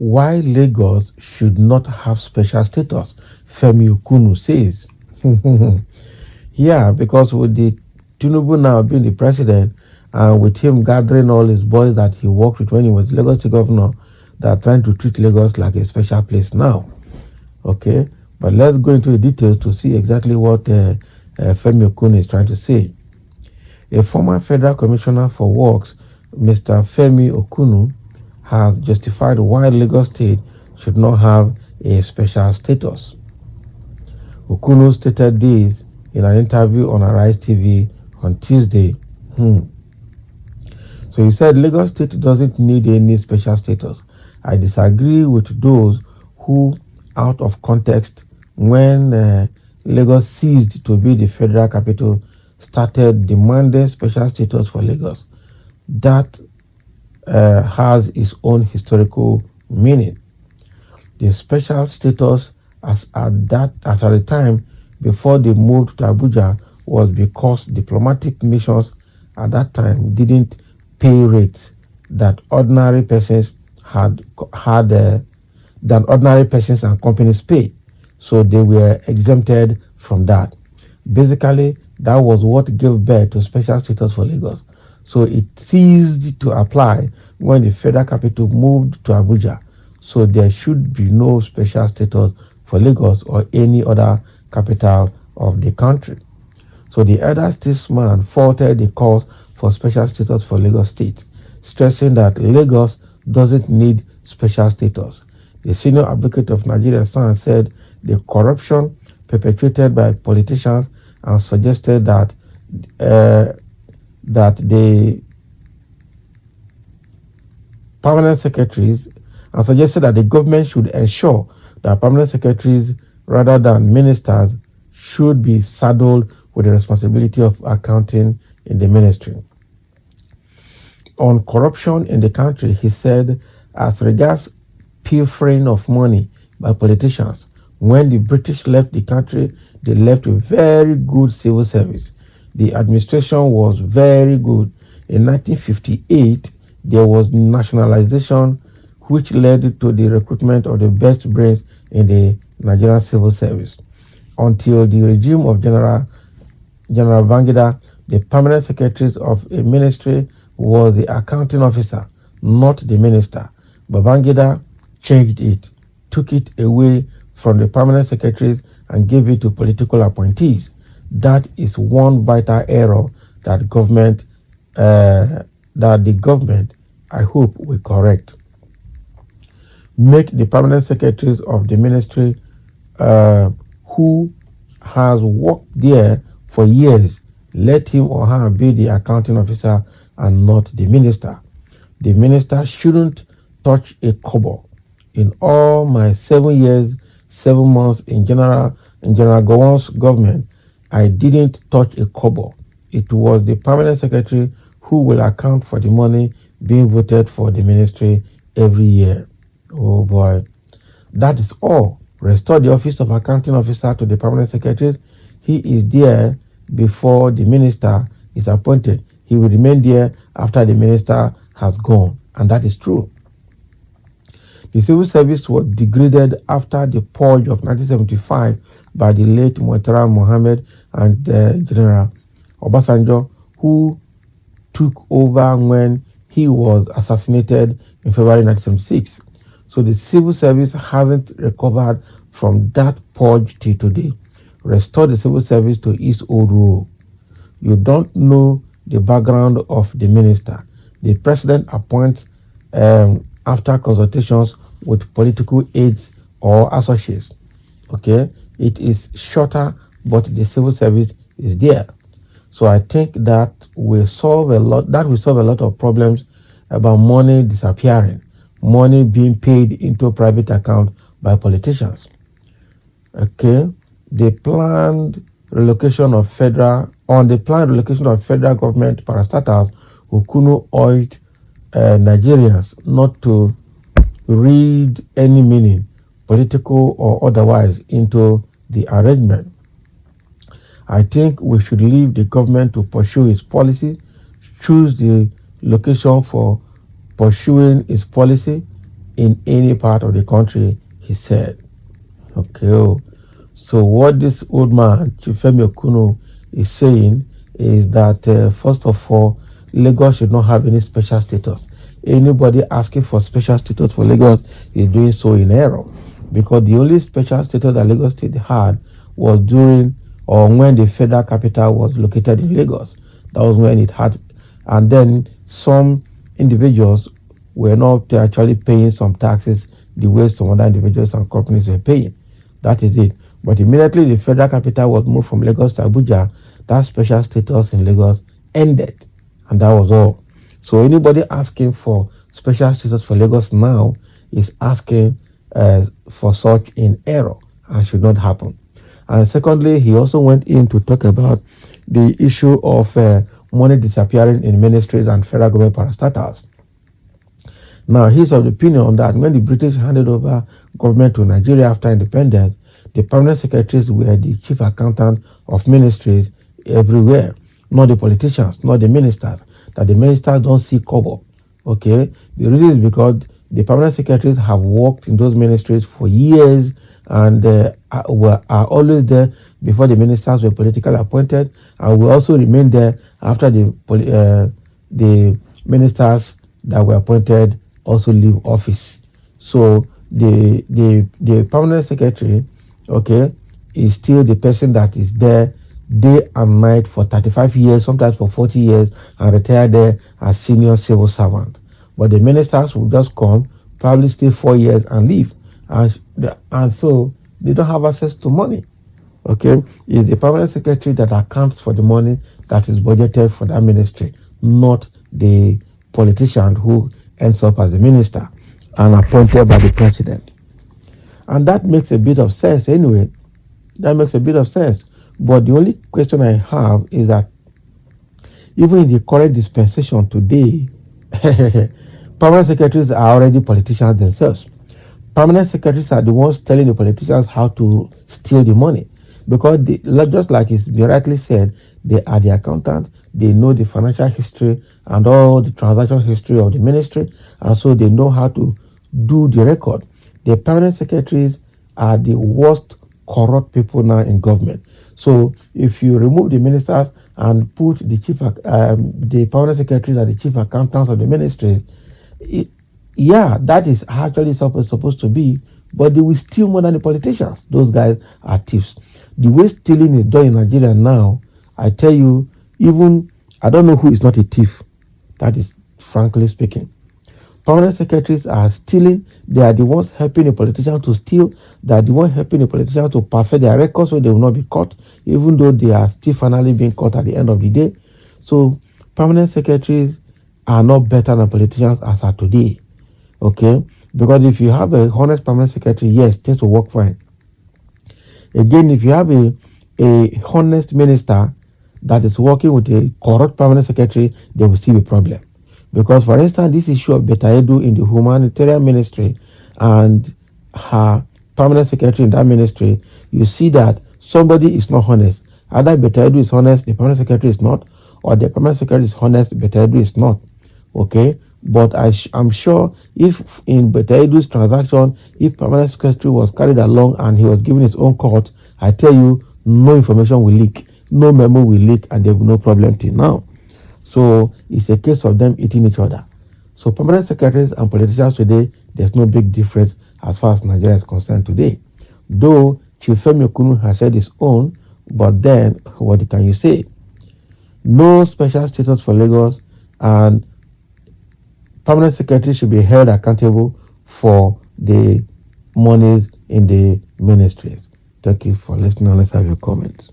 why Lagos should not have special status, Femi Okunnu says. Yeah, because with the Tinubu now being the president, and with him gathering all his boys that he worked with when he was Lagos State governor, they are trying to treat Lagos like a special place now. Okay, but let's go into the details to see exactly what Femi Okunnu is trying to say. A former federal commissioner for works, Mr. Femi Okunnu, has justified why Lagos State should not have a special status. Okunnu stated this in an interview on Arise TV on Tuesday. So he said Lagos State doesn't need any special status. I disagree with those who, out of context, when Lagos ceased to be the federal capital, started demanding special status for Lagos. That has its own historical meaning. The special status as at the time before they moved to Abuja was because diplomatic missions at that time didn't pay rates that ordinary persons than ordinary persons and companies pay, so they were exempted from that. Basically, that was what gave birth to special status for Lagos. So it ceased to apply when the federal capital moved to Abuja. So there should be no special status for Lagos or any other capital of the country. So the elder statesman faulted the calls for special status for Lagos State, stressing that Lagos doesn't need special status. The senior advocate of Nigerian Sun said the corruption perpetrated by politicians and suggested that the permanent secretaries and suggested that the government should ensure that permanent secretaries rather than ministers should be saddled with the responsibility of accounting in the ministry. On corruption in the country, he said, as regards pilfering of money by politicians, when the British left the country, they left a very good civil service. The administration was very good. In 1958, there was nationalization, which led to the recruitment of the best brains in the Nigerian civil service. Until the regime of General Babangida, the permanent secretary of a ministry was the accounting officer, not the minister. Babangida changed it, took it away from the permanent secretaries and gave it to political appointees. That is one vital error that the government, I hope, will correct. Make the permanent secretaries of the ministry who has worked there for years, let him or her be the accounting officer and not the minister. The minister shouldn't touch a kobo. In all my 7 years, 7 months in General Gowon's government, I didn't touch a kobo. It was the permanent secretary who will account for the money being voted for the ministry every year. Oh boy. That is all. Restore the office of accounting officer to the permanent secretary. He is there before the minister is appointed. He will remain there after the minister has gone. And that is true. The civil service was degraded after the purge of 1975 by the late Muitara Mohammed and General Obasanjo, who took over when he was assassinated in February 1976. So the civil service hasn't recovered from that purge till today. Restore the civil service to its old role. You don't know the background of the minister. The president appoints after consultations with political aides or associates. Okay, it is shorter, but the civil service is there. So I think that will solve a lot. That will solve a lot of problems about money disappearing, money being paid into private account by politicians. Okay, the planned relocation of federal government parastatals, Okunnu urged Nigerians not to read any meaning, political or otherwise, into the arrangement. I think we should leave the government to pursue its policy, choose the location for pursuing its policy, in any part of the country, he said. Okay. So what this old man, Femi Okunnu, is saying is that first of all, Lagos should not have any special status. Anybody asking for special status for Lagos is doing so in error, because the only special status that Lagos State had was during or when the federal capital was located in Lagos. That was when it had, and then some individuals were not actually paying some taxes the way some other individuals and companies were paying. That is it. But immediately the federal capital was moved from Lagos to Abuja, that special status in Lagos ended. And that was all. So anybody asking for special status for Lagos now is asking for such in error and should not happen. And secondly, he also went in to talk about the issue of money disappearing in ministries and federal government parastatals. Now, he's of the opinion that when the British handed over government to Nigeria after independence, the permanent secretaries were the chief accountant of ministries everywhere, not the politicians, not the ministers, that the ministers don't see kobo. Okay? The reason is because the permanent secretaries have worked in those ministries for years and are always there before the ministers were politically appointed, and will also remain there after the ministers that were appointed also leave office. So the permanent secretary, okay, is still the person that is there day and night for 35 years, sometimes for 40 years, and retire there as senior civil servant. But the ministers will just come, probably stay 4 years and leave. And so they don't have access to money. Okay, it's the permanent secretary that accounts for the money that is budgeted for that ministry, not the politician who ends up as a minister and appointed by the president. And that makes a bit of sense anyway. That makes a bit of sense. But the only question I have is that even in the current dispensation today, permanent secretaries are already politicians themselves. Permanent secretaries are the ones telling the politicians how to steal the money. Because just like it's been rightly said, they are the accountants, they know the financial history and all the transaction history of the ministry, and so they know how to do the record. The permanent secretaries are the worst corrupt people now in government. So if you remove the ministers and put the permanent secretaries as the chief accountants of the ministry, that is actually supposed to be, but they will steal more than the politicians. Those guys are thieves. The way stealing is done in Nigeria now, I tell you, even I don't know who is not a thief. That is frankly speaking. Permanent secretaries are stealing. They are the ones helping the politicians to steal. They are the ones helping the politicians to perfect their records so they will not be caught, even though they are still finally being caught at the end of the day. So permanent secretaries are not better than politicians as are today. Okay? Because if you have a honest permanent secretary, yes, things will work fine. Again, if you have a honest minister that is working with a corrupt permanent secretary, there will still be a problem. Because, for instance, this issue of Beta Edu in the humanitarian ministry and her permanent secretary in that ministry, you see that somebody is not honest. Either Beta Edu is honest, the permanent secretary is not, or the permanent secretary is honest, Beta Edu is not. Okay? But I'm sure if in Beta Edu's transaction, if permanent secretary was carried along and he was given his own court, I tell you, no information will leak, no memo will leak, and there will be no problem till now. So it's a case of them eating each other. So permanent secretaries and politicians today, there's no big difference as far as Nigeria is concerned today. Though Chief Femi Okunnu has said his own, but then what can you say? No special status for Lagos, and permanent secretary should be held accountable for the monies in the ministries. Thank you for listening. Let's have your comments.